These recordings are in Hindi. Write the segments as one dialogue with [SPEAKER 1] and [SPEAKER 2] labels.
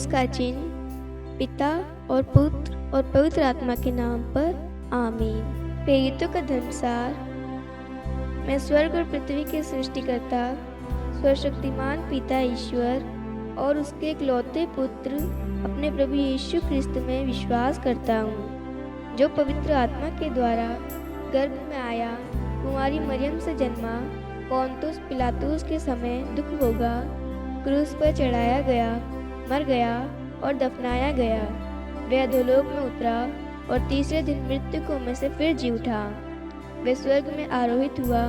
[SPEAKER 1] इसका चिन्ह पिता और पुत्र और पवित्र आत्मा के नाम पर आमीन। प्रेरितों का धर्मसार। मैं स्वर्ग और पृथ्वी के सृष्टिकर्ता सर्वशक्तिमान पिता ईश्वर और उसके इकलौते पुत्र अपने प्रभु यीशु ख्रिस्त में विश्वास करता हूँ, जो पवित्र आत्मा के द्वारा गर्भ में आया, कुमारी मरियम से जन्मा, पोंतुस पिलातुस के समय दुख भोगा, क्रूस पर चढ़ाया गया, मर गया और दफनाया गया। वह अधोलोक में उतरा और तीसरे दिन मृतकों में से फिर जी उठा। वह स्वर्ग में आरोहित हुआ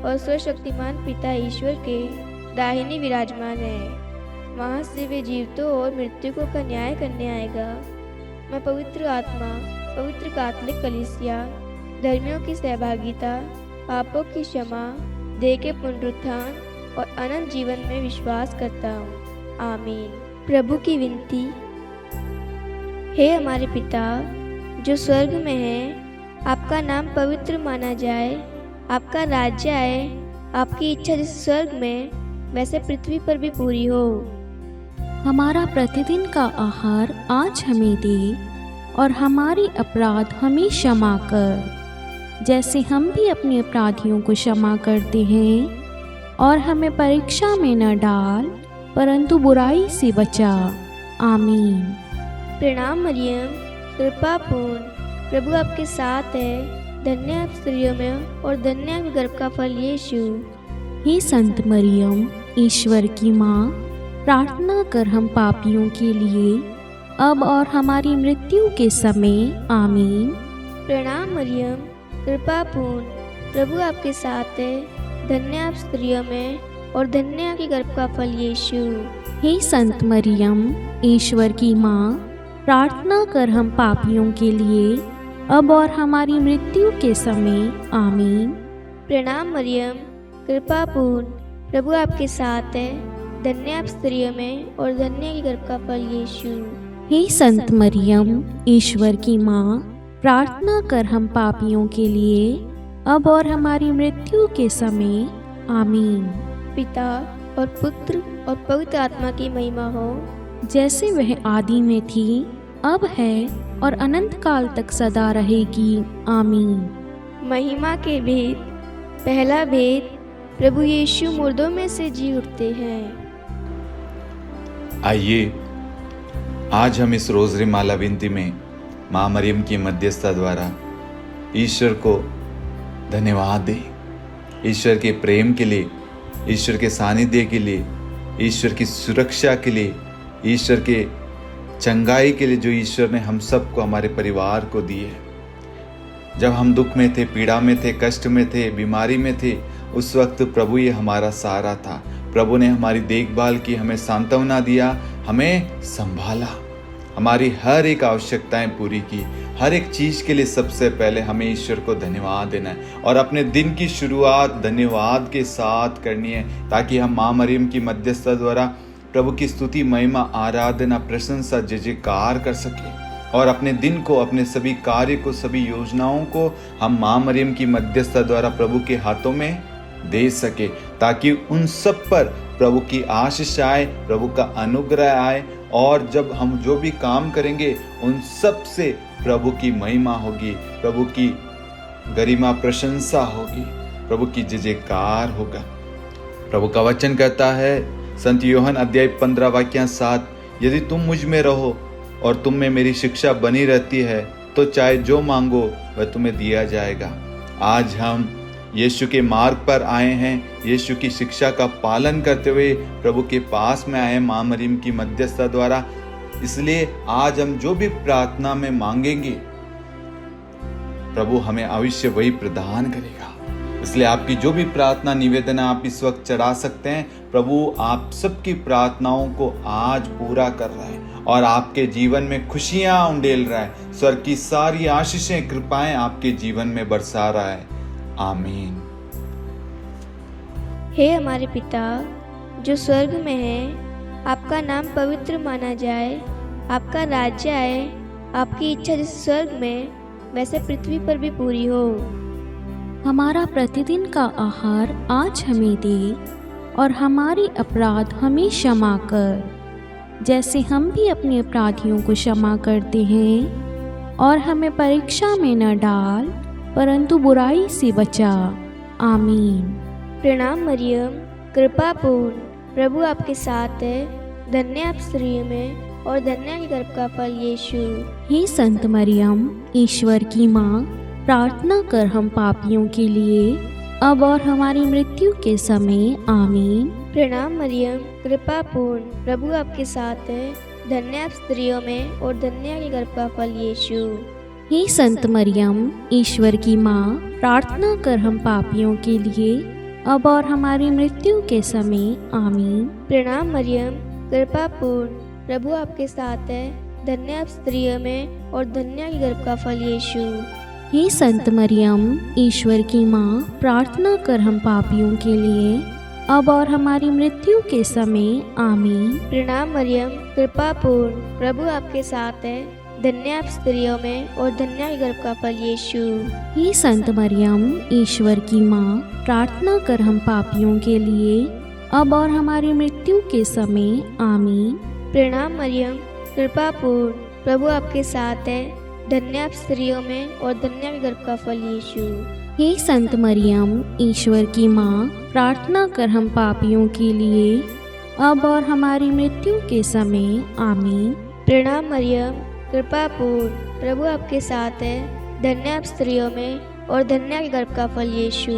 [SPEAKER 1] और सर्वशक्तिमान पिता ईश्वर के दाहिने विराजमान है। वहाँ से वे जीवितों और मृतकों का न्याय करने आएगा। मैं पवित्र आत्मा, पवित्र कैथोलिक कलीसिया, धर्मियों की सहभागिता, पापों की क्षमा, देह के पुनरुत्थान और अनंत जीवन में विश्वास करता हूँ। आमीन। प्रभु की विनती। हे हमारे पिता जो स्वर्ग में है, आपका नाम पवित्र माना जाए, आपका राज्य आए, आपकी इच्छा जैसे स्वर्ग में वैसे पृथ्वी पर भी पूरी हो।
[SPEAKER 2] हमारा प्रतिदिन का आहार आज हमें दे और हमारी अपराध हमें क्षमा कर, जैसे हम भी अपने अपराधियों को क्षमा करते हैं, और हमें परीक्षा में न डाल परंतु बुराई से बचा। आमीन।
[SPEAKER 1] प्रणाम मरियम, कृपा पूर्ण, प्रभु आपके साथ है, धन्य आप स्त्रियों में और धन्य आपके गर्भ का फल यीशु।
[SPEAKER 2] हे संत मरियम, ईश्वर की माँ, प्रार्थना कर हम पापियों के लिए अब और हमारी मृत्यु के समय। आमीन।
[SPEAKER 1] प्रणाम मरियम, कृपा पूर्ण, प्रभु आपके साथ है, धन्य आप स्त्रियों में और धन्य आपके गर्भ का फल यीशु।
[SPEAKER 2] हे संत मरियम, ईश्वर की माँ, प्रार्थना कर हम पापियों के लिए अब और हमारी मृत्यु के समय। आमीन।
[SPEAKER 1] प्रणाम मरियम, कृपा पूर्ण, प्रभु आपके साथ है, धन्य आप स्त्रियों में और धन्य के गर्भ का फल यीशु।
[SPEAKER 2] हे संत मरियम, ईश्वर की माँ, प्रार्थना कर हम पापियों के लिए अब और हमारी मृत्यु के समय। आमीन।
[SPEAKER 1] पिता और पुत्र और पवित्र आत्मा की महिमा हो,
[SPEAKER 2] जैसे वह आदि में थी, अब है और अनंत काल तक सदा रहेगी। आमीन।
[SPEAKER 1] महिमा के भेद। पहला भेद, प्रभु यीशु मुर्दों में से जी उठते हैं।
[SPEAKER 3] आइए आज हम इस रोज़री माला विनती में माँ मरियम की मध्यस्थता द्वारा ईश्वर को धन्यवाद दें। ईश्वर के प्रेम के लिए, ईश्वर के सानिध्य के लिए, ईश्वर की सुरक्षा के लिए, ईश्वर के चंगाई के लिए जो ईश्वर ने हम सबको, हमारे परिवार को दी है। जब हम दुख में थे, पीड़ा में थे, कष्ट में थे, बीमारी में थे, उस वक्त प्रभु ये हमारा सहारा था। प्रभु ने हमारी देखभाल की, हमें सांत्वना दिया, हमें संभाला, हमारी हर एक आवश्यकताएं पूरी की। हर एक चीज़ के लिए सबसे पहले हमें ईश्वर को धन्यवाद देना है और अपने दिन की शुरुआत धन्यवाद के साथ करनी है, ताकि हम माँ मरियम की मध्यस्थता द्वारा प्रभु की स्तुति, महिमा, आराधना, प्रशंसा, जय जयकार कर सके और अपने दिन को, अपने सभी कार्य को, सभी योजनाओं को हम माँ मरियम की मध्यस्थता द्वारा प्रभु के हाथों में दे सके, ताकि उन सब पर प्रभु की आशीष आए, प्रभु का अनुग्रह आए, और जब हम जो भी काम करेंगे उन सब से प्रभु की महिमा होगी, प्रभु की गरिमा, प्रशंसा होगी, प्रभु की जय जयकार होगा। प्रभु का वचन कहता है, संत यूहन्ना अध्याय 15 वाक्य 7, यदि तुम मुझ में रहो और तुम में मेरी शिक्षा बनी रहती है, तो चाहे जो मांगो वह तुम्हें दिया जाएगा। आज हम यीशु के मार्ग पर आए हैं, यीशु की शिक्षा का पालन करते हुए प्रभु के पास में आए हैं माँ मरियम की मध्यस्थता द्वारा। इसलिए आज हम जो भी प्रार्थना में मांगेंगे, प्रभु हमें अवश्य वही प्रदान करेगा। इसलिए आपकी जो भी प्रार्थना निवेदन आप इस वक्त चढ़ा सकते हैं, प्रभु आप सबकी प्रार्थनाओं को आज पूरा कर रहा है और आपके जीवन में खुशियां उंडेल रहा है। स्वर्ग की सारी आशीषें, कृपाएं आपके जीवन में बरसा रहा है। आमीन।
[SPEAKER 1] हे हमारे पिता जो स्वर्ग में है, आपका नाम पवित्र माना जाए, आपका राज्य आए, आपकी इच्छा जैसे स्वर्ग में वैसे पृथ्वी पर भी पूरी हो।
[SPEAKER 2] हमारा प्रतिदिन का आहार आज हमें दे और हमारी अपराध हमें क्षमा कर, जैसे हम भी अपने अपराधियों को क्षमा करते हैं, और हमें परीक्षा में न डाल परंतु बुराई से बचा। आमीन।
[SPEAKER 1] प्रणाम मरियम, कृपा पूर्ण, प्रभु आपके साथ है। धन्य आप स्त्रियों में और धन्य आपके गर्भ का फल यीशु।
[SPEAKER 2] हे संत मरियम, ईश्वर की माँ, प्रार्थना कर हम पापियों के लिए, अब और हमारी मृत्यु के समय। आमीन।
[SPEAKER 1] प्रणाम मरियम, कृपा पूर्ण, प्रभु आपके साथ है। धन्य आप स्त्रियों में और धन्य आपके गर्भ का फल यीशु।
[SPEAKER 2] हे संत मरियम, ईश्वर की माँ, प्रार्थना कर हम पापियों के लिए, अब और हमारी मृत्यु के समय। आमीन।
[SPEAKER 1] प्रणाम मरियम, कृपा पूर्ण, प्रभु आपके साथ है। धन्य आप स्त्रियों में और धन्य आपके गर्भ का फल यीशु।
[SPEAKER 2] हे संत मरियम, ईश्वर की माँ, प्रार्थना कर हम पापियों के लिए, अब और हमारी मृत्यु के समय। आमीन।
[SPEAKER 1] प्रणाम मरियम, कृपा पूर्ण, प्रभु आपके साथ है। धन्य आप स्त्रियों में और धन्य आपके गर्भ का फल यीशु।
[SPEAKER 2] हे संत मरियम, ईश्वर की माँ, प्रार्थना कर हम पापियों के लिए, अब और हमारी मृत्यु के समय। आमीन।
[SPEAKER 1] प्रणाम मरियम, कृपा पूर्ण, प्रभु आपके साथ है। धन्य आप स्त्रियों में और धन्य आपके गर्भ का फल यीशु।
[SPEAKER 2] हे संत मरियम, ईश्वर की माँ, प्रार्थना कर हम पापियों के लिए, अब और हमारी मृत्यु के समय। आमीन।
[SPEAKER 1] प्रणाम मरियम, कृपा पूर्ण, प्रभु आपके साथ है। धन्य आप स्त्रियों में और धन्य आपके गर्भ का फल यीशु।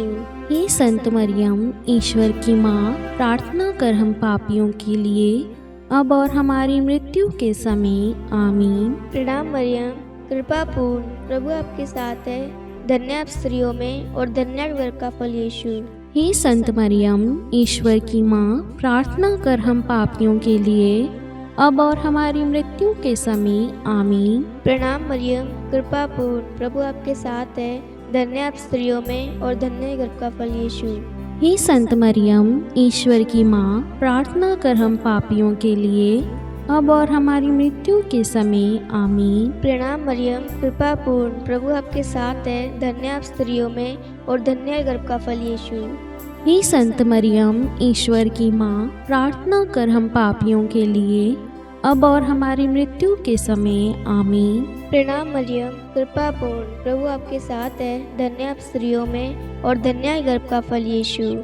[SPEAKER 2] हे संत मरियम, ईश्वर की माँ, प्रार्थना कर हम पापियों के लिए, अब और हमारी मृत्यु के समय। आमीन।
[SPEAKER 1] प्रणाम मरियम, कृपा पूर्ण, प्रभु आपके साथ है। धन्य आप स्त्रियों में और धन्य आपके गर्भ का फल यीशु।
[SPEAKER 2] हे संत मरियम, ईश्वर की माँ, प्रार्थना कर हम पापियों के लिए, अब और हमारी मृत्यु के समय। आमीन।
[SPEAKER 1] प्रणाम मरियम, कृपा पूर्ण, प्रभु आपके साथ है। धन्य आप स्त्रियों में और धन्य आपके गर्भ का फल यीशु।
[SPEAKER 2] हे संत मरियम, ईश्वर की माँ, प्रार्थना कर हम पापियों के लिए, अब और हमारी मृत्यु के समय। आमीन।
[SPEAKER 1] प्रणाम मरियम, कृपा पूर्ण, प्रभु आपके साथ है। धन्य आप स्त्रियों में और धन्य आपके गर्भ का फल यीशु।
[SPEAKER 2] हे संत मरियम, ईश्वर की माँ, प्रार्थना कर हम पापियों के लिए, अब और हमारी मृत्यु के समय। आमीन।
[SPEAKER 1] प्रणाम मरियम, कृपा पूर्ण, प्रभु आपके साथ है। धन्य आप स्त्रियों में और धन्य आपके गर्भ का फल यीशु।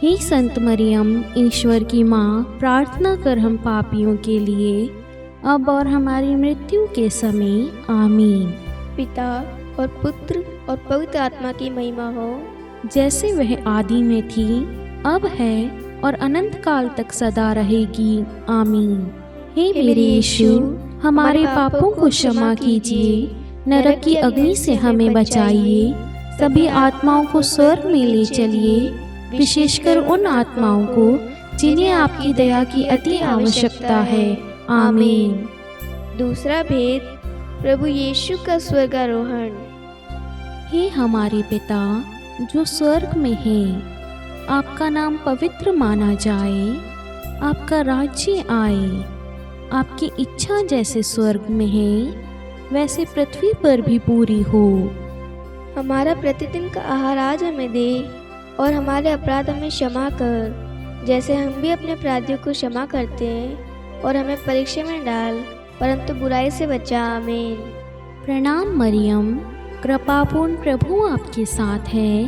[SPEAKER 2] हे संत मरियम, ईश्वर की माँ, प्रार्थना कर हम पापियों के लिए, अब और हमारी मृत्यु के समय। आमीन।
[SPEAKER 1] पिता और पुत्र और पवित्र आत्मा की महिमा हो,
[SPEAKER 2] जैसे वह आदि में थी, अब है और अनंत काल तक सदा रहेगी। आमीन। हे मेरे यीशु, हमारे पापों को क्षमा कीजिए, नरक की अग्नि से हमें बचाइए, सभी आत्माओं को स्वर्ग में ले चलिए, विशेषकर उन आत्माओं को जिन्हें आपकी दया की अति आवश्यकता है। आमीन।
[SPEAKER 1] दूसरा भेद, प्रभु यीशु का स्वर्गारोहण।
[SPEAKER 2] हे हमारे पिता जो स्वर्ग में है, आपका नाम पवित्र माना जाए, आपका राज्य आए, आपकी इच्छा जैसे स्वर्ग में है वैसे पृथ्वी पर भी पूरी हो।
[SPEAKER 1] हमारा प्रतिदिन का आहार आज हमें दे, और हमारे अपराध हमें क्षमा कर, जैसे हम भी अपने अपराधियों को क्षमा करते हैं, और हमें परीक्षा में डाल परंतु बुराई से बचा। आमीन।
[SPEAKER 2] प्रणाम मरियम, कृपापूर्ण, प्रभु आपके साथ है।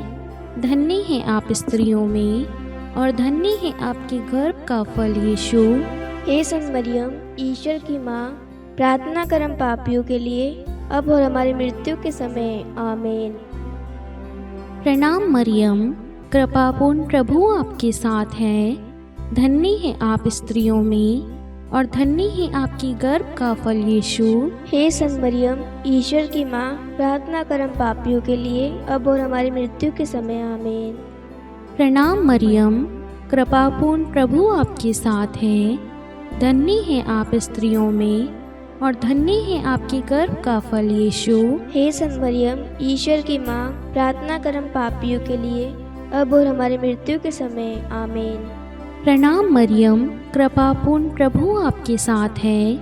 [SPEAKER 2] धन्य है आप स्त्रियों में, और धन्य है आपके गर्भ का फल यीशु।
[SPEAKER 1] हे संत मरियम, ईश्वर की माँ, प्रार्थना कर हम पापियों के लिए, अब और हमारी मृत्यु के समय। आमीन।
[SPEAKER 2] प्रणाम मरियम, कृपापूर्ण, प्रभु आपके साथ है। धन्य है आप स्त्रियों में, और धन्य है आपकी गर्भ का फल यीशु।
[SPEAKER 1] हे संत मरियम, ईश्वर की माँ, प्रार्थना कर हम पापियों के लिए, अब और हमारी मृत्यु के समय। आमीन।
[SPEAKER 2] प्रणाम मरियम, कृपापूर्ण, प्रभु आपके साथ है। धन्य है आप स्त्रियों में, और धन्य है आपके गर्भ का फल यीशु।
[SPEAKER 1] हे संत मरियम, ईश्वर की माँ, प्रार्थना कर हम पापियों के लिए, अब और हमारी मृत्यु के समय। आमीन।
[SPEAKER 2] प्रणाम मरियम, कृपापूर्ण, प्रभु आपके साथ है।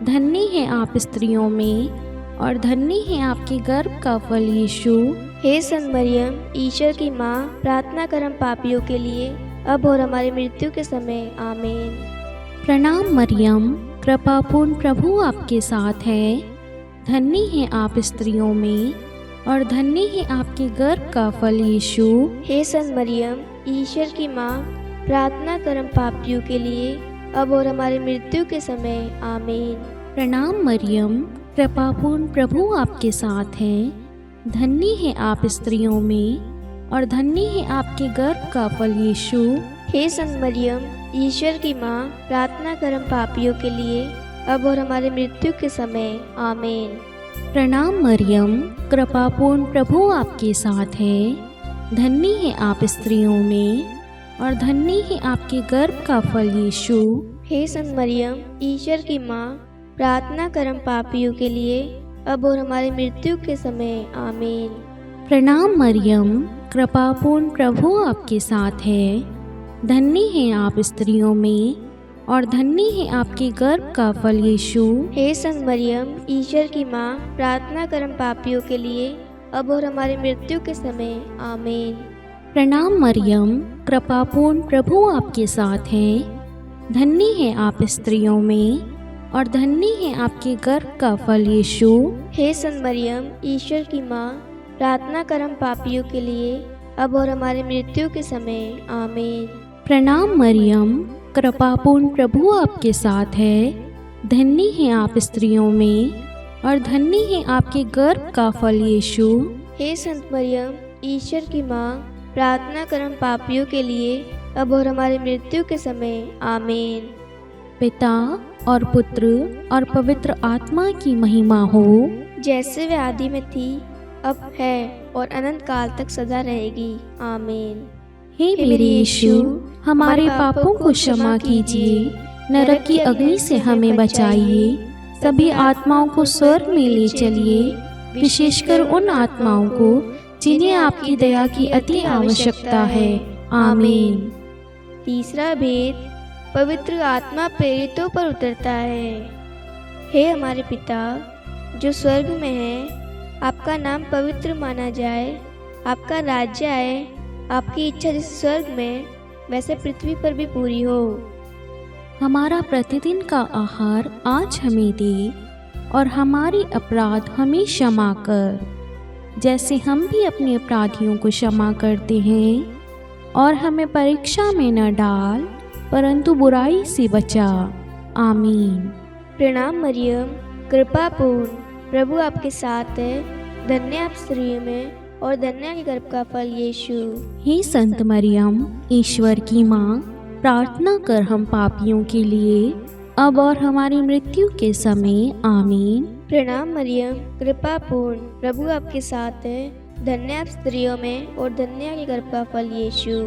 [SPEAKER 2] धन्य है आप स्त्रियों में, और धन्य है आपके गर्भ का फल यीशु।
[SPEAKER 1] हे संत मरियम, ईश्वर की माँ, प्रार्थना कर हम पापियों के लिए, अब और हमारी मृत्यु के समय। आमीन।
[SPEAKER 2] प्रणाम मरियम, कृपापूर्ण प्रभु आपके साथ है। धन्य हैं आप स्त्रियों में और धन्य है आपके गर्भ का फल यीशु।
[SPEAKER 1] हे संत मरियम, ईश्वर की माँ, प्रार्थना कर हम पापियों के लिए, अब और हमारी मृत्यु के समय। आमीन।
[SPEAKER 2] प्रणाम मरियम, कृपापूर्ण प्रभु आपके साथ है। धन्य है आप स्त्रियों में और धन्य है आपके गर्भ का फल यीशु।
[SPEAKER 1] हे संत मरियम, ईश्वर की माँ, प्रार्थना कर हम पापियों के लिए, अब और हमारी मृत्यु के समय। आमीन।
[SPEAKER 2] प्रणाम मरियम, कृपापूर्ण प्रभु आपके साथ है। धन्य है आप स्त्रियों में और धन्य है आपके गर्भ का फल यीशु।
[SPEAKER 1] हे संत मरियम, ईश्वर की माँ, प्रार्थना कर हम पापियों के लिए, अब और हमारी मृत्यु के समय। आमीन।
[SPEAKER 2] प्रणाम मरियम, कृपापूर्ण प्रभु आपके साथ है। धन्य है आप स्त्रियों में और धन्य है आपके गर्भ का फल यीशु।
[SPEAKER 1] हे संत मरियम, ईश्वर की माँ, प्रार्थना कर हम पापियों के लिए, अब और हमारी मृत्यु के समय। आमीन।
[SPEAKER 2] प्रणाम मरियम, कृपापूर्ण प्रभु आपके साथ है। धन्य है आप स्त्रियों में और धन्य है आपके गर्भ का फल यीशु।
[SPEAKER 1] हे संत मरियम, ईश्वर की माँ, प्रार्थना कर हम पापियों के लिए, अब और हमारी मृत्यु के समय। आमीन।
[SPEAKER 2] प्रणाम मरियम, कृपापूर्ण प्रभु आपके साथ है। धन्य है आप स्त्रियों में और धन्य है आपके गर्भ का फल यीशु।
[SPEAKER 1] हे संत मरियम, ईश्वर की माँ, प्रार्थना कर हम पापियों के लिए, अब और हमारी मृत्यु के समय। आमीन।
[SPEAKER 2] पिता और पुत्र और पवित्र आत्मा की महिमा हो,
[SPEAKER 1] जैसे वे आदि में थी, अब है और अनंत काल तक सदा रहेगी। आमीन।
[SPEAKER 2] हे मेरे यीशु, हमारे पापों को क्षमा कीजिए, नरक की अग्नि से हमें बचाइए, सभी आत्माओं को स्वर्ग में ले चलिए, विशेषकर उन आत्माओं को जिन्हें आपकी दया की अति आवश्यकता है। आमीन।
[SPEAKER 1] तीसरा भेद, पवित्र आत्मा प्रेरितों पर उतरता है। हे हमारे पिता जो स्वर्ग में है, आपका नाम पवित्र माना जाए, आपका राज्य आए, आपकी इच्छा जैसे स्वर्ग में वैसे पृथ्वी पर भी पूरी हो।
[SPEAKER 2] हमारा प्रतिदिन का आहार आज हमें दे और हमारे अपराध हमें क्षमा कर, जैसे हम भी अपने अपराधियों को क्षमा करते हैं, और हमें परीक्षा में न डाल परंतु बुराई से बचा। आमीन।
[SPEAKER 1] प्रणाम मरियम, कृपापूर्ण प्रभु आपके साथ है। धन्य आप स्त्रियों में और धन्य के गर्भ का फल यीशु।
[SPEAKER 2] हे संत मरियम, ईश्वर की माँ, प्रार्थना कर हम पापियों के लिए, अब और हमारी मृत्यु के समय। आमीन।
[SPEAKER 1] प्रणाम मरियम, कृपापूर्ण प्रभु आपके साथ है। धन्य आप स्त्रियों में और धन्य के गर्भ का फल यीशु।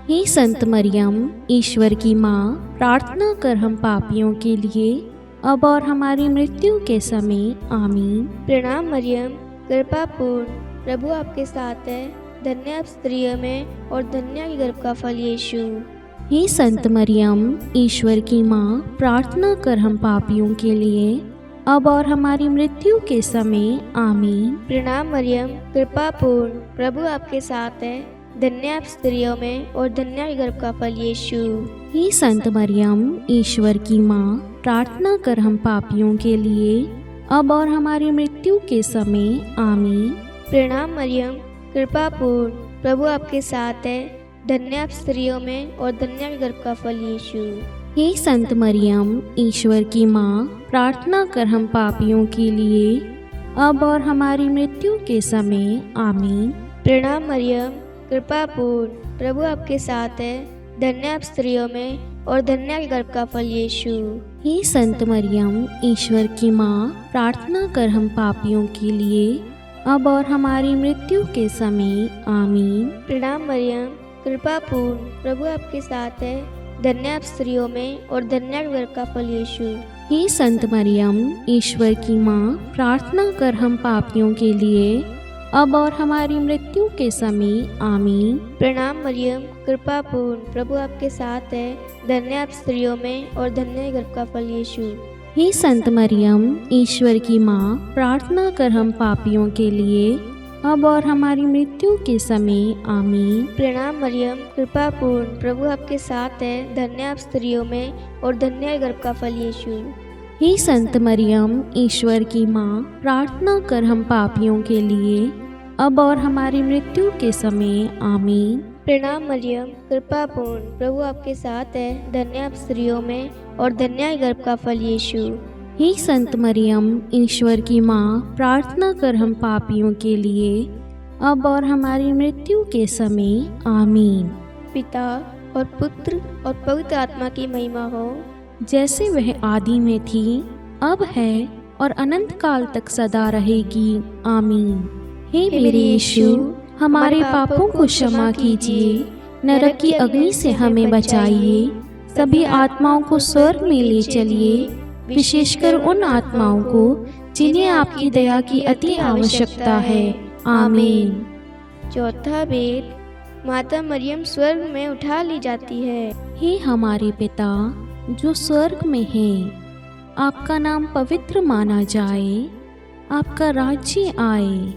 [SPEAKER 2] हे संत मरियम, ईश्वर की माँ, प्रार्थना कर हम पापियों के लिए, अब और हमारी मृत्यु के समय। आमीन।
[SPEAKER 1] प्रणाम मरियम, कृपापूर्ण प्रभु आपके साथ है। धन्य आप स्त्रियों में और धन्य के गर्भ का फल यीशु।
[SPEAKER 2] हे संत मरियम, ईश्वर की माँ, प्रार्थना कर हम पापियों के लिए, अब और हमारी मृत्यु के समय। आमीन।
[SPEAKER 1] प्रणाम मरियम, कृपापूर्ण प्रभु आपके साथ है। धन्य आप स्त्रियों में और धन्य के गर्भ का फल यीशु।
[SPEAKER 2] हे संत मरियम, ईश्वर की माँ, प्रार्थना कर हम पापियों के लिए, अब और हमारी मृत्यु के समय। आमीन।
[SPEAKER 1] प्रणाम मरियम, कृपापूर्ण प्रभु आपके साथ है। धन्य आप स्त्रियों में और धन्य के गर्भ का फल यीशु।
[SPEAKER 2] हे संत मरियम, ईश्वर की माँ, प्रार्थना कर हम पापियों के लिए, अब और हमारी मृत्यु के समय। आमीन।
[SPEAKER 1] प्रणाम मरियम, कृपापूर्ण प्रभु आपके साथ है। धन्य आप स्त्रियों में और धन्य के गर्भ का फल यीशु।
[SPEAKER 2] हे संत मरियम, ईश्वर की माँ, प्रार्थना कर हम पापियों के लिए, अब और हमारी मृत्यु के समय। आमीन।
[SPEAKER 1] प्रणाम मरियम, कृपापूर्ण प्रभु आपके साथ है। धन्य आप स्त्रियों में और धन्य के गर्भ का फल यीशु।
[SPEAKER 2] हे संत मरियम, ईश्वर की माँ, प्रार्थना कर हम पापियों के लिए, अब और हमारी मृत्यु के समय। आमीन।
[SPEAKER 1] प्रणाम मरियम, कृपापूर्ण प्रभु आपके साथ है। धन्य आप स्त्रियों में और धन्य के गर्भ का फल यीशु।
[SPEAKER 2] हे संत मरियम, ईश्वर की माँ, प्रार्थना कर हम पापियों के लिए, अब और हमारी मृत्यु के समय। आमीन।
[SPEAKER 1] प्रणाम मरियम, कृपापूर्ण प्रभु आपके साथ है। धन्य आप स्त्रियों में और धन्य के गर्भ का फल यीशु।
[SPEAKER 2] हे संत मरियम, ईश्वर की माँ, प्रार्थना कर हम पापियों के लिए, अब और हमारी मृत्यु के समय। आमीन।
[SPEAKER 1] प्रणाम मरियम, कृपा पूर्ण, प्रभु आपके साथ है। धन्य आप स्त्रियों में और धन्य है गर्भ का फल यीशु।
[SPEAKER 2] हे संत मरियम, ईश्वर की माँ, प्रार्थना कर हम पापियों के लिए, अब और हमारी मृत्यु के समय। आमीन।
[SPEAKER 1] पिता और पुत्र और पवित्र आत्मा की महिमा हो,
[SPEAKER 2] जैसे वह आदि में थी, अब है और अनंत काल तक सदा रहेगी। आमीन। हे मेरे यीशु, हमारे पापों को क्षमा कीजिए, नरक की अग्नि से हमें बचाइए, सभी आत्माओं को स्वर्ग में ले चलिए, विशेषकर उन आत्माओं को जिन्हें आपकी दया की अति आवश्यकता है। आमीन।
[SPEAKER 1] चौथा भेद, माता मरियम स्वर्ग में उठा ली जाती है।
[SPEAKER 2] हे हमारे पिता जो स्वर्ग में है, आपका नाम पवित्र माना जाए, आपका राज्य आए,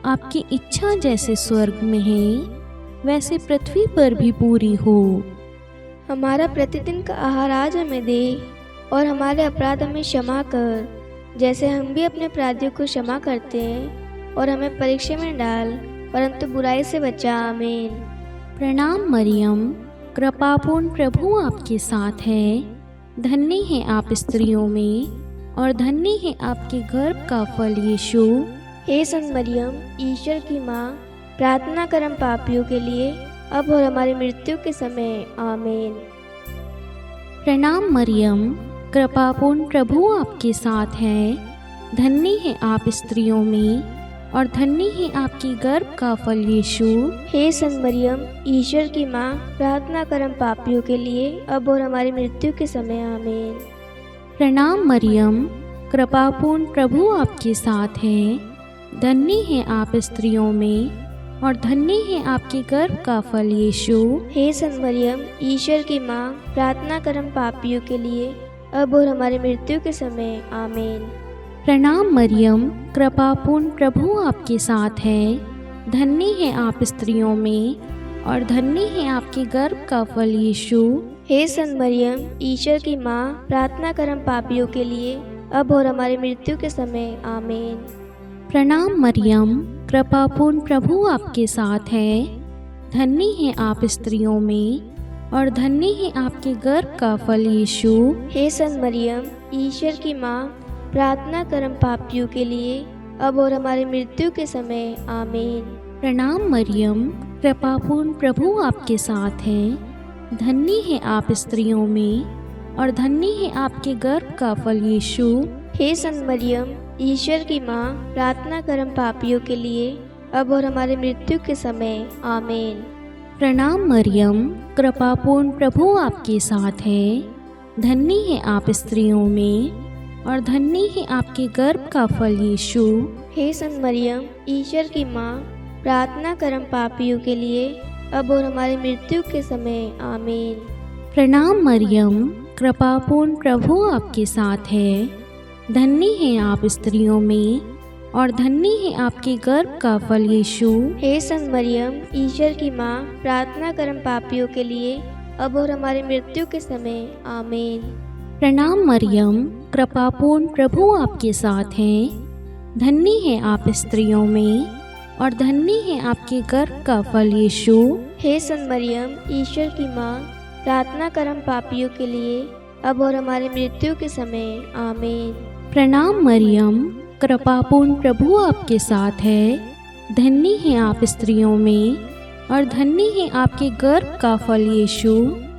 [SPEAKER 2] आपकी इच्छा जैसे स्वर्ग में है वैसे पृथ्वी पर भी पूरी हो।
[SPEAKER 1] हमारा प्रतिदिन का आहार आज हमें दे, और हमारे अपराध हमें क्षमा कर, जैसे हम भी अपने अपराधियों को क्षमा करते हैं, और हमें परीक्षा में डाल, परंतु बुराई से बचा। आमीन।
[SPEAKER 2] प्रणाम मरियम, कृपापूर्ण, प्रभु आपके साथ है। धन्य है आप स्त्रियों में, और धन्य है आपके गर्भ का फल यीशु।
[SPEAKER 1] हे संत मरियम, ईश्वर की माँ, प्रार्थना कर हम पापियों के लिए, अब और हमारी मृत्यु के समय। आमीन।
[SPEAKER 2] प्रणाम मरियम, कृपापूर्ण, प्रभु आपके साथ है। धन्य है आप स्त्रियों में, और धन्य है आपकी गर्भ का फल यीशु।
[SPEAKER 1] हे संत मरियम, ईश्वर की माँ, प्रार्थना कर हम पापियों के लिए, अब और हमारी मृत्यु के समय। आमीन।
[SPEAKER 2] प्रणाम मरियम, कृपापूर्ण, प्रभु आपके साथ है। धन्य है आप स्त्रियों में, और धन्य है आपके गर्भ का फल यीशु।
[SPEAKER 1] हे संत मरियम, ईश्वर की माँ, प्रार्थना कर हम पापियों के लिए, अब और हमारी मृत्यु के समय। आमीन।
[SPEAKER 2] प्रणाम मरियम, कृपापूर्ण, प्रभु आपके साथ है। धन्य है आप स्त्रियों में, और धन्य है आपके गर्भ का फल यीशु।
[SPEAKER 1] हे संत मरियम, ईश्वर की माँ, प्रार्थना कर हम पापियों के लिए, अब और हमारी मृत्यु के समय। आमीन।
[SPEAKER 2] प्रणाम मरियम, कृपापूर्ण, प्रभु आपके साथ है। धन्य है आप स्त्रियों में, और धन्य है आपके गर्भ का फल यीशु।
[SPEAKER 1] हे संत मरियम, ईश्वर की माँ, प्रार्थना कर हम पापियों के लिए, अब और हमारी मृत्यु के समय। आमीन।
[SPEAKER 2] प्रणाम मरियम, कृपापूर्ण, प्रभु आपके साथ है। धन्य है आप स्त्रियों में, और धन्य है आपके गर्भ का फल यीशु।
[SPEAKER 1] हे संत मरियम, ईश्वर की माँ, प्रार्थना कर हम पापियों के लिए, अब और हमारी मृत्यु के समय। आमीन।
[SPEAKER 2] प्रणाम मरियम, कृपापूर्ण, प्रभु आपके साथ है। धन्य है आप स्त्रियों में, और धन्य है आपके गर्भ का फल यीशु।
[SPEAKER 1] हे संत मरियम, ईश्वर की माँ, प्रार्थना कर हम पापियों के लिए, अब और हमारी मृत्यु के समय। आमीन।
[SPEAKER 2] प्रणाम मरियम, कृपापूर्ण, प्रभु आपके साथ है। धन्य है आप स्त्रियों में, और धन्य है आपके गर्भ का फल यीशु।
[SPEAKER 1] हे संत मरियम, ईश्वर की माँ, प्रार्थना कर हम पापियों के लिए, अब और हमारी मृत्यु के समय। आमीन।
[SPEAKER 2] प्रणाम मरियम, कृपापूर्ण, प्रभु आपके साथ है। धन्य है आप स्त्रियों में, और धन्य है आपके गर्भ का फल यीशु।
[SPEAKER 1] हे संत मरियम, ईश्वर की माँ, प्रार्थना कर हम पापियों के लिए, अब और हमारी मृत्यु के समय। आमीन।
[SPEAKER 2] प्रणाम मरियम, कृपापूर्ण, प्रभु आपके साथ है। धन्य है आप स्त्रियों में, और धन्य है आपके गर्भ का फल यीशु।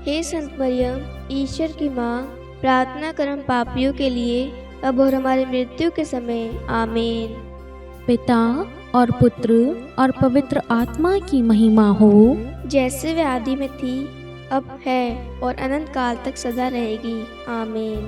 [SPEAKER 1] हे संत मरियम, ईश्वर की माँ, प्रार्थना कर हम पापियों के लिए, अब और हमारी मृत्यु के समय। आमीन।
[SPEAKER 2] पिता और पुत्र और पवित्र आत्मा की महिमा हो,
[SPEAKER 1] जैसे वे आदि में थी, अब है और अनंत काल तक सदा रहेगी। आमीन।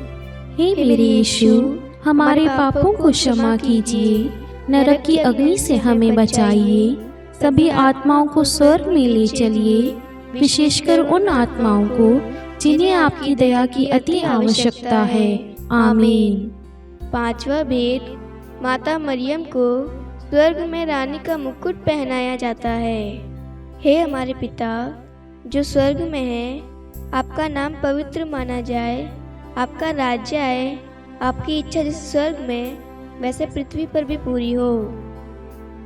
[SPEAKER 2] हे मेरे यीशु, हमारे पापों को क्षमा कीजिए, नरक की अग्नि से हमें बचाइए, सभी आत्माओं को स्वर्ग में ले चलिए, विशेषकर उन आत्माओं को जिन्हें आपकी दया की अति आवश्यकता है। आमीन।
[SPEAKER 1] पांचवा भेद, माता मरियम को स्वर्ग में रानी का मुकुट पहनाया जाता है। हे हमारे पिता जो स्वर्ग में है, आपका नाम पवित्र माना जाए, आपका राज्य आए, आपकी इच्छा जैसे स्वर्ग में वैसे पृथ्वी पर भी पूरी हो।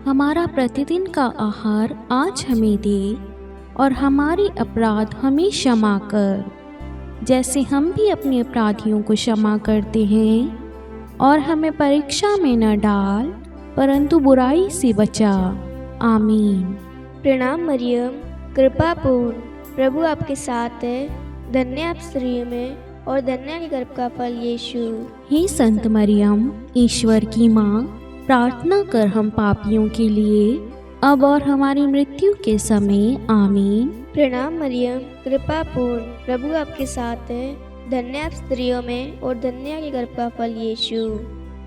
[SPEAKER 2] हमारा प्रतिदिन का आहार आज हमें दे और हमारे अपराध हमें क्षमा कर, जैसे हम भी अपने अपराधियों को क्षमा करते हैं। और हमें परीक्षा में न डाल, परंतु बुराई से बचा। आमीन।
[SPEAKER 1] प्रणाम मरियम, कृपा पूर्ण, प्रभु आपके साथ है। धन्य आप स्त्रियों में और धन्य के गर्भ का फल यीशु।
[SPEAKER 2] हे संत मरियम, ईश्वर की माँ, प्रार्थना कर हम पापियों के लिए, अब और हमारी मृत्यु के समय। आमीन।
[SPEAKER 1] प्रणाम मरियम, कृपा पूर्ण, प्रभु आपके साथ है। धन्य आप स्त्रियों में और धन्य के गर्भ का फल यीशु।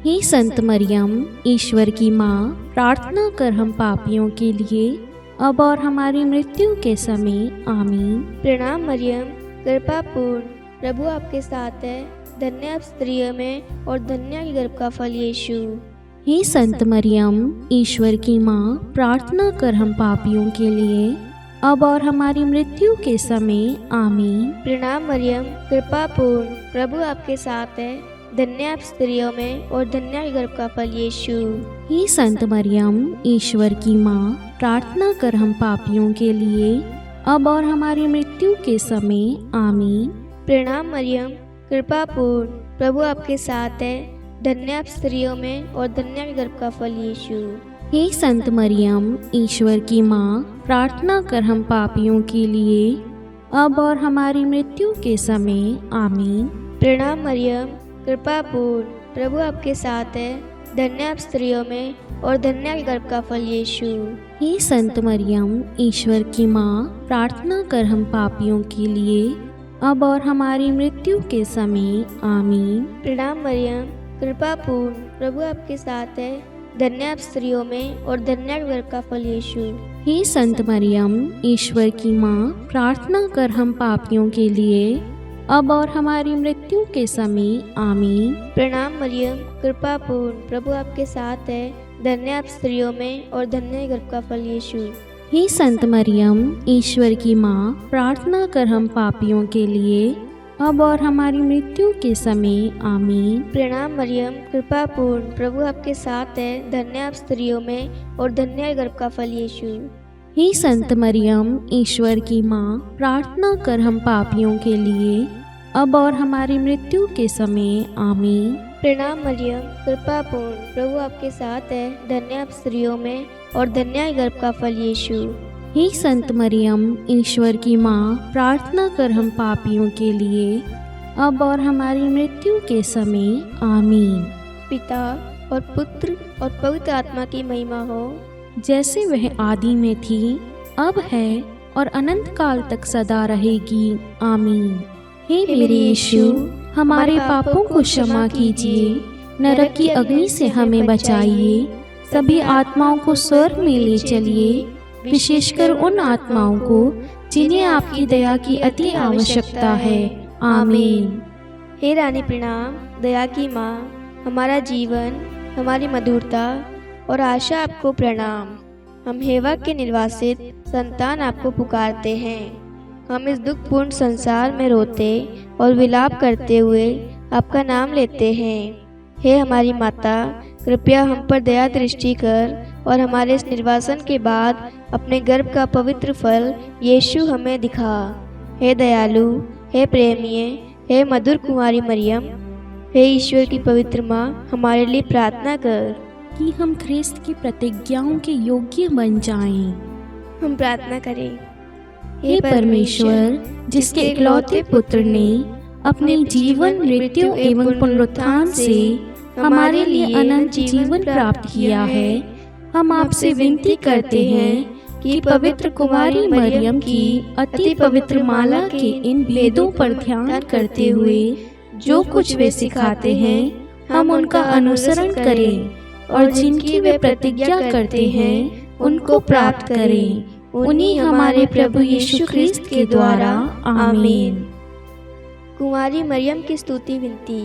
[SPEAKER 2] हे संत मरियम, ईश्वर की माँ, प्रार्थना कर हम पापियों के लिए, अब और हमारी मृत्यु के समय। आमीन।
[SPEAKER 1] प्रणाम मरियम, कृपा पूर्ण, प्रभु आपके साथ है। धन्य आप स्त्रियों में और धन्य के गर्भ का फल यीशु।
[SPEAKER 2] हे संत मरियम, ईश्वर की माँ, प्रार्थना कर हम पापियों के लिए, अब और हमारी मृत्यु के समय। आमीन।
[SPEAKER 1] प्रणाम मरियम, कृपा पूर्ण, प्रभु आपके साथ है। धन्य आप स्त्रियों में और धन्य के गर्भ का फल यीशु।
[SPEAKER 2] हे संत मरियम, ईश्वर की माँ, प्रार्थना कर हम पापियों के लिए, अब और हमारी मृत्यु के समय। आमीन।
[SPEAKER 1] प्रणाम मरियम, कृपा पूर्ण, प्रभु आपके साथ है। धन्य आप स्त्रियों में और धन्य के गर्भ का फल यीशु।
[SPEAKER 2] हे संत मरियम, ईश्वर की माँ, प्रार्थना कर हम पापियों के लिए, अब और हमारी मृत्यु के समय। आमीन।
[SPEAKER 1] प्रणाम मरियम, कृपा पूर्ण, प्रभु आपके साथ है। धन्य आप स्त्रियों में और धन्य के गर्भ का फल यीशु।
[SPEAKER 2] हे संत मरियम, ईश्वर की माँ, प्रार्थना कर हम पापियों के लिए, अब और हमारी मृत्यु के समय। आमीन।
[SPEAKER 1] प्रणाम मरियम, कृपा पूर्ण, प्रभु आपके साथ है। धन्य आप स्त्रियों में और धन्य के गर्भ का फल यीशु।
[SPEAKER 2] हे संत मरियम, ईश्वर की माँ, प्रार्थना कर हम पापियों के लिए, अब और हमारी मृत्यु के समय। आमीन।
[SPEAKER 1] प्रणाम मरियम, कृपा पूर्ण, प्रभु आपके साथ है। धन्य आप स्त्रियों में और धन्य के गर्भ का फल यीशु।
[SPEAKER 2] हे संत मरियम, ईश्वर की माँ, प्रार्थना कर हम पापियों के लिए, अब और हमारी मृत्यु के समय। आमीन।
[SPEAKER 1] प्रणाम मरियम, कृपा पूर्ण, प्रभु आपके साथ है। धन्य आप स्त्रियों में और धन्य के गर्भ का फल यीशु।
[SPEAKER 2] हे संत मरियम, ईश्वर की माँ, प्रार्थना कर हम पापियों के लिए, अब और हमारी मृत्यु के समय। आमीन।
[SPEAKER 1] प्रणाम मरियम, कृपा पूर्ण, प्रभु आपके साथ है। धन्य आप स्त्रियों में और धन्य के गर्भ का फल यीशु।
[SPEAKER 2] हे संत मरियम, ईश्वर की माँ, प्रार्थना कर हम पापियों के लिए, अब और हमारी मृत्यु के समय। आमीन।
[SPEAKER 1] पिता और पुत्र और पवित्र आत्मा की महिमा हो,
[SPEAKER 2] जैसे वह आदि में थी, अब है और अनंत काल तक सदा रहेगी। आमीन। हे मेरे यीशु, हमारे पापों को क्षमा कीजिए, नरक की अग्नि से हमें बचाइए, सभी आत्माओं को स्वर्ग में ले चलिए, विशेषकर उन आत्माओं को जिन्हें आपकी दया की अति आवश्यकता है। आमीन।
[SPEAKER 1] हे रानी प्रणाम, दया की माँ, हमारा जीवन, हमारी मधुरता और आशा आपको प्रणाम। हम हेवा के निर्वासित संतान आपको पुकारते हैं। हम इस दुखपूर्ण संसार में रोते और विलाप करते हुए आपका नाम लेते हैं। हे हमारी माता, कृपया हम पर दया दृष्टि कर और हमारे इस निर्वासन के बाद अपने गर्भ का पवित्र फल यीशु हमें दिखा। हे दयालु, हे प्रेमीय, हे मधुर कुमारी मरियम, हे ईश्वर की पवित्र माँ, हमारे लिए प्रार्थना कर
[SPEAKER 2] कि हम ख्रिस्त की प्रतिज्ञाओं के योग्य बन जाएं।
[SPEAKER 1] हम प्रार्थना करें।
[SPEAKER 2] हे परमेश्वर, जिसके इकलौते पुत्र ने अपने जीवन, मृत्यु एवं पुनरुत्थान से हमारे लिए अनंत जीवन प्राप्त किया है, हम आपसे विनती करते हैं कि पवित्र कुमारी मरियम की अति पवित्र माला के इन वेदों पर ध्यान करते हुए जो कुछ वे सिखाते हैं, हम उनका अनुसरण करें और जिनकी वे प्रतिज्ञा करते हैं उनको प्राप्त करें। उन्हीं हमारे प्रभु यीशु ख्रिस्त के द्वारा। आमीन।
[SPEAKER 1] कुमारी मरियम की स्तुति विनती।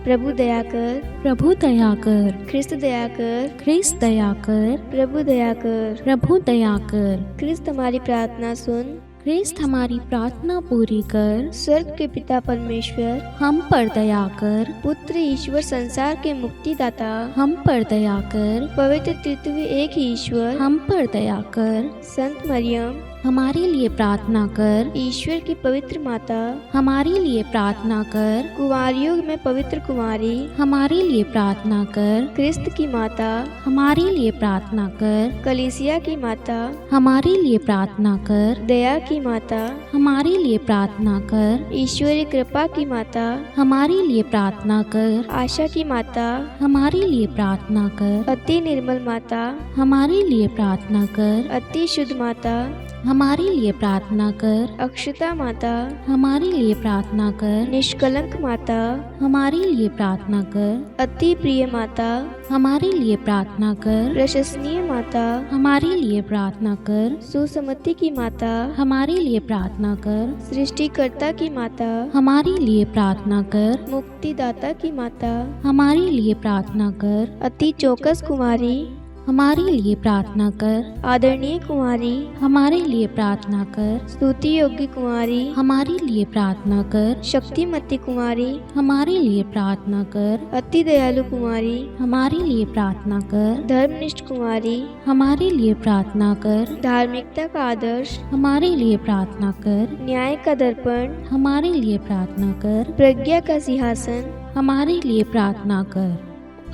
[SPEAKER 1] प्रभु दया कर,
[SPEAKER 2] प्रभु दया कर,
[SPEAKER 1] ख्रिस्त दया कर,
[SPEAKER 2] ख्रिस्त दया कर,
[SPEAKER 1] प्रभु दया कर,
[SPEAKER 2] प्रभु दया कर।
[SPEAKER 1] ख्रिस्त हमारी प्रार्थना सुन,
[SPEAKER 2] ख्रिस्त हमारी प्रार्थना पूरी कर,
[SPEAKER 1] स्वर्ग के पिता परमेश्वर,
[SPEAKER 2] हम पर दया कर,
[SPEAKER 1] पुत्र ईश्वर संसार के मुक्तिदाता,
[SPEAKER 2] हम पर दया कर,
[SPEAKER 1] पवित्र तृतीय एक ही ईश्वर,
[SPEAKER 2] हम पर दया कर,
[SPEAKER 1] संत मरियम,
[SPEAKER 2] हमारे लिए प्रार्थना कर,
[SPEAKER 1] ईश्वर की पवित्र माता,
[SPEAKER 2] हमारे लिए प्रार्थना कर,
[SPEAKER 1] कुंवारियों में पवित्र कुमारी,
[SPEAKER 2] हमारे लिए प्रार्थना कर,
[SPEAKER 1] क्रिस्त की माता,
[SPEAKER 2] हमारे लिए प्रार्थना कर,
[SPEAKER 1] कलीसिया की माता,
[SPEAKER 2] हमारे लिए प्रार्थना कर,
[SPEAKER 1] दया की माता,
[SPEAKER 2] हमारे लिए प्रार्थना कर,
[SPEAKER 1] ईश्वरीय कृपा की माता,
[SPEAKER 2] हमारे लिए प्रार्थना कर,
[SPEAKER 1] आशा की माता,
[SPEAKER 2] हमारे लिए प्रार्थना कर,
[SPEAKER 1] अति निर्मल माता,
[SPEAKER 2] हमारे लिए प्रार्थना कर,
[SPEAKER 1] अति शुद्ध माता,
[SPEAKER 2] हमारे लिए प्रार्थना कर,
[SPEAKER 1] अक्षता माता,
[SPEAKER 2] हमारे लिए प्रार्थना कर,
[SPEAKER 1] निष्कलंक माता,
[SPEAKER 2] हमारे लिए प्रार्थना कर,
[SPEAKER 1] अति प्रिय माता,
[SPEAKER 2] हमारे लिए प्रार्थना कर,
[SPEAKER 1] प्रशंसनीय माता,
[SPEAKER 2] हमारे लिए प्रार्थना कर,
[SPEAKER 1] सुसमति की माता,
[SPEAKER 2] हमारे लिए प्रार्थना कर,
[SPEAKER 1] सृष्टिकर्ता की माता,
[SPEAKER 2] हमारे लिए प्रार्थना कर,
[SPEAKER 1] मुक्तिदाता की माता,
[SPEAKER 2] हमारे लिए प्रार्थना कर,
[SPEAKER 1] अति चौकस कुमारी,
[SPEAKER 2] हमारे लिए प्रार्थना कर,
[SPEAKER 1] आदरणीय कुमारी,
[SPEAKER 2] हमारे लिए प्रार्थना कर,
[SPEAKER 1] स्तुति योग्य कुमारी,
[SPEAKER 2] हमारे लिए प्रार्थना कर,
[SPEAKER 1] शक्तिमती कुमारी,
[SPEAKER 2] हमारे लिए प्रार्थना कर,
[SPEAKER 1] अति दयालु कुमारी,
[SPEAKER 2] हमारे लिए प्रार्थना कर,
[SPEAKER 1] धर्मनिष्ठ कुमारी,
[SPEAKER 2] हमारे लिए प्रार्थना कर,
[SPEAKER 1] धार्मिकता का आदर्श,
[SPEAKER 2] हमारे लिए प्रार्थना कर,
[SPEAKER 1] न्याय का दर्पण,
[SPEAKER 2] हमारे लिए प्रार्थना कर,
[SPEAKER 1] प्रज्ञा का सिंहासन,
[SPEAKER 2] हमारे लिए प्रार्थना कर,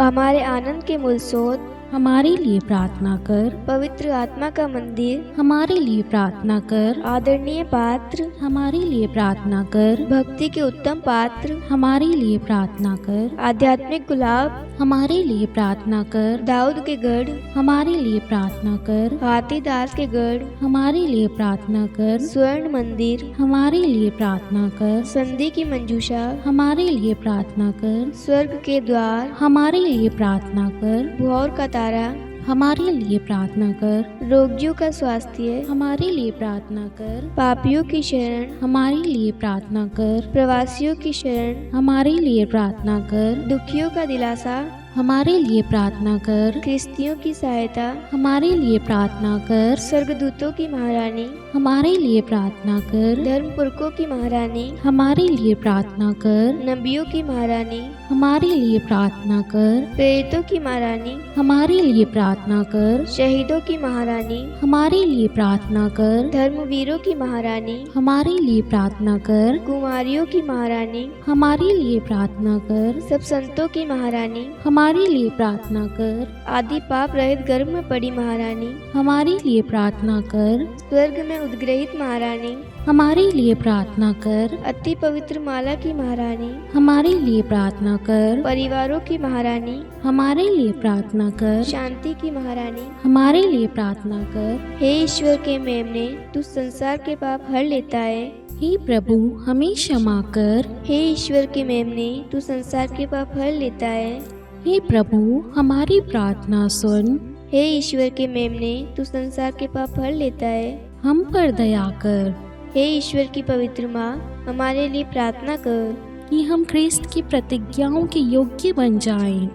[SPEAKER 1] हमारे आनंद के मूल स्रोत,
[SPEAKER 2] हमारे लिए प्रार्थना कर,
[SPEAKER 1] पवित्र आत्मा का मंदिर,
[SPEAKER 2] हमारे लिए प्रार्थना कर,
[SPEAKER 1] आदरणीय पात्र,
[SPEAKER 2] हमारे लिए प्रार्थना कर,
[SPEAKER 1] भक्ति के उत्तम पात्र,
[SPEAKER 2] हमारे लिए प्रार्थना कर,
[SPEAKER 1] आध्यात्मिक गुलाब,
[SPEAKER 2] हमारे लिए प्रार्थना कर,
[SPEAKER 1] दाऊद के गढ़,
[SPEAKER 2] हमारे लिए प्रार्थना कर,
[SPEAKER 1] हाथीदास के गढ़,
[SPEAKER 2] हमारे लिए प्रार्थना कर,
[SPEAKER 1] स्वर्ण मंदिर,
[SPEAKER 2] हमारे लिए प्रार्थना कर,
[SPEAKER 1] संधि की मंजूषा,
[SPEAKER 2] हमारे लिए प्रार्थना कर,
[SPEAKER 1] स्वर्ग के द्वार,
[SPEAKER 2] हमारे लिए प्रार्थना कर,
[SPEAKER 1] भोर का तारा,
[SPEAKER 2] हमारे लिए प्रार्थना कर,
[SPEAKER 1] रोगियों का स्वास्थ्य,
[SPEAKER 2] हमारे लिए प्रार्थना कर,
[SPEAKER 1] पापियों की शरण,
[SPEAKER 2] हमारे लिए प्रार्थना कर,
[SPEAKER 1] प्रवासियों की शरण,
[SPEAKER 2] हमारे लिए प्रार्थना कर,
[SPEAKER 1] दुखियों का दिलासा,
[SPEAKER 2] हमारे लिए प्रार्थना कर,
[SPEAKER 1] ख्रिस्तियों की सहायता,
[SPEAKER 2] हमारे लिए प्रार्थना कर,
[SPEAKER 1] स्वर्गदूतों की महारानी,
[SPEAKER 2] हमारे लिए प्रार्थना कर,
[SPEAKER 1] धर्मपुरखों की महारानी,
[SPEAKER 2] हमारे लिए प्रार्थना कर,
[SPEAKER 1] नबियों की महारानी,
[SPEAKER 2] हमारे लिए प्रार्थना कर,
[SPEAKER 1] प्रेरितों की महारानी,
[SPEAKER 2] हमारे लिए प्रार्थना कर,
[SPEAKER 1] शहीदों की महारानी,
[SPEAKER 2] हमारे लिए प्रार्थना कर,
[SPEAKER 1] धर्मवीरों की महारानी,
[SPEAKER 2] हमारे लिए प्रार्थना कर,
[SPEAKER 1] कुमारियों की महारानी,
[SPEAKER 2] हमारे लिए प्रार्थना कर,
[SPEAKER 1] सब संतों की महारानी,
[SPEAKER 2] हमारे लिए प्रार्थना कर,
[SPEAKER 1] आदि पाप रहित गर्भ में पड़ी महारानी,
[SPEAKER 2] हमारे लिए प्रार्थना कर,
[SPEAKER 1] स्वर्ग में उद्ग्रहित महारानी,
[SPEAKER 2] हमारे लिए प्रार्थना कर,
[SPEAKER 1] अति पवित्र माला की महारानी,
[SPEAKER 2] हमारे लिए प्रार्थना कर,
[SPEAKER 1] परिवारों की महारानी,
[SPEAKER 2] हमारे लिए प्रार्थना कर,
[SPEAKER 1] शांति की महारानी,
[SPEAKER 2] हमारे लिए प्रार्थना कर।
[SPEAKER 1] हे ईश्वर के मेमने, तू संसार के पाप हर लेता है।
[SPEAKER 2] हे प्रभु हमें क्षमा कर।
[SPEAKER 1] हे ईश्वर के मेमने, तू संसार के पाप हर लेता है।
[SPEAKER 2] हे प्रभु हमारी प्रार्थना सुन।
[SPEAKER 1] हे ईश्वर के मेमने, तू संसार के पाप हर लेता है।
[SPEAKER 2] हम पर दया कर
[SPEAKER 1] हे ईश्वर की पवित्र माँ, हमारे लिए प्रार्थना कर
[SPEAKER 2] कि हम ख्रिस्त की प्रतिज्ञाओं के योग्य बन जाएं।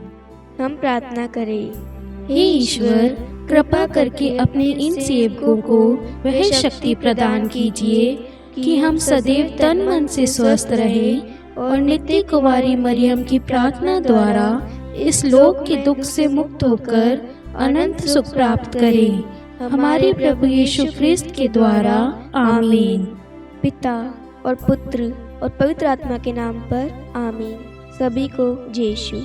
[SPEAKER 1] हम प्रार्थना करें।
[SPEAKER 2] हे ईश्वर कृपा करके अपने इन सेवकों को वह शक्ति प्रदान कीजिए कि हम सदैव तन मन से स्वस्थ रहें और नित्य कुमारी मरियम की प्रार्थना द्वारा इस लोक के दुख से मुक्त होकर अनंत सुख प्राप्त करें। हमारे प्रभु यीशु ख्रिस्त के द्वारा आमीन।
[SPEAKER 1] पिता और पुत्र और पवित्र आत्मा के नाम पर आमीन। सभी को जय यीशु।